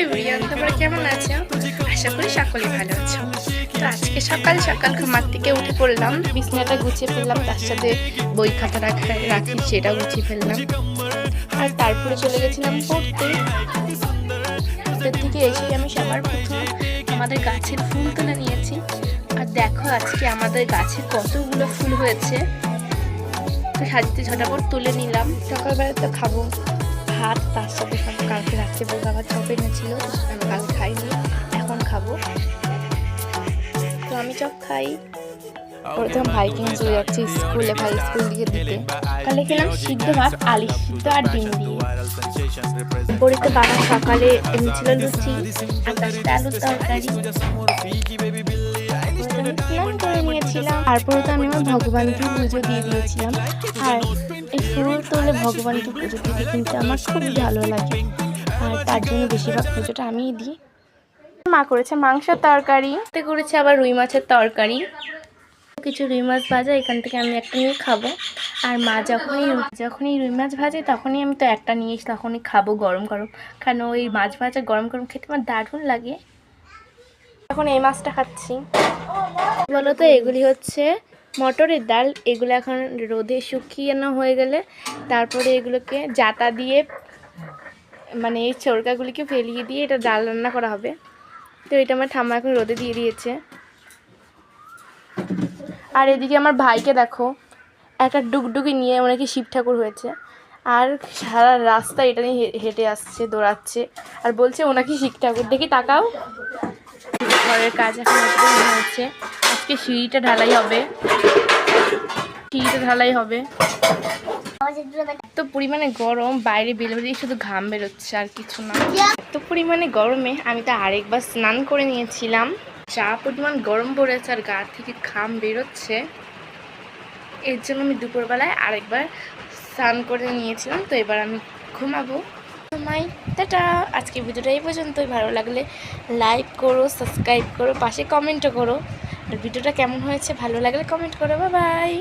Everyone, তোমরা কেমন আছো? আশা করি সকলেই ভালো আছো। তো আজকে সকাল সকাল ঘুমার থেকে উঠে পড়লাম, বিছানাটা গুছিয়ে ফেললাম, তার সাথে বই খাতা রাখি সেটা গুছিয়ে ফেললাম, আর তারপরে চলে গেছিলাম পড়তে। পড়তে থেকে এসেই আমি সবার প্রথম আমাদের গাছের ফুল তুলে নিয়েছি। আর দেখো আজকে আমাদের গাছে কতগুলো ফুল হয়েছে। তো সাজিতে ঝটাপট তুলে নিলাম। সকালবেলা তো খাবো ভাত, তার সাথে কালকে রাত্রে বলবো আবার চপ এনেছিল, আমি কাল খাইনি, এখন খাবো। তো আমি চপ খাই। প্রথম ভাইকে নিয়ে চলে যাচ্ছি স্কুলে, ভাই স্কুল দিয়ে দিতে। কালে খেলাম সিদ্ধ ভাত, আলু সিদ্ধ আর ডিম দিয়ে। বড়িতে বাবা সকালে এনেছিল লুচি আর তার সাথে আলুর তরকারি। স্নান করে নিয়েছিলাম, তারপরে তো আমি আমার ভগবানকে পুজো দিয়ে দিয়েছিলাম। আর এই ফুল তুলে ভগবানকে পুজো দিতে কিন্তু আমার খুব ভালো লাগে, আর তার জন্য বেশিরভাগ পুজোটা আমিই দিই। মা করেছে মাংসের তরকারি, করেছে আবার রুই মাছের তরকারি, কিছু রুই মাছ ভাজা, এখান থেকে আমি একটা নিয়ে খাবো। আর মা যখনই রুই মাছ ভাজে তখনই আমি তো একটা নিয়ে তখনই খাবো গরম গরম, কারণ ওই মাছ ভাজা গরম গরম খেতে আমার দারুণ লাগে। এখন এই মাছটা খাচ্ছি। বলো তো, এগুলি হচ্ছে মটরের ডাল। এগুলো এখন রোদে শুকিয়ে হয়ে গেলে তারপরে এগুলোকে জাতা দিয়ে, মানে এই চরকাগুলিকে ফেলিয়ে দিয়ে এটা ডাল রান্না করা হবে। তো এটা আমার ঠাম্মা এখন রোদে দিয়ে দিয়েছে। আর এদিকে আমার ভাইকে দেখো, একটা ডুগডুগি নিয়ে অনেকে শিব ঠাকুর হয়েছে, আর সারা রাস্তা এটা নিয়ে হেঁটে আসছে, দৌড়াচ্ছে, আর বলছে ওনাকে শিব ঠাকুর। দেখি তাকাও। ঘরের কাজ এখন হচ্ছে, আজকে সিঁড়িটা ঢালাই হবে। এত পরিমাণে গরম, বাইরে বেরোলেই শুধু ঘাম বেরোচ্ছে আর কিছু না। এত পরিমাণে গরমে আমি তো আরেকবার স্নান করে নিয়েছিলাম। যা পরিমাণ গরম পড়েছে আর গা থেকে ঘাম বেরোচ্ছে, এর জন্য আমি দুপুরবেলায় আরেকবার স্নান করে নিয়েছিলাম। তো এবার আমি ঘুমাবো। ঘুমাই। টাটা। আজকে ভিডিওটা এই পর্যন্তই। ভালো লাগলে লাইক করো, সাবস্ক্রাইব করো, পাশে কমেন্টও করো। আর ভিডিওটা কেমন হয়েছে ভালো লাগলে কমেন্ট করো। Bye bye.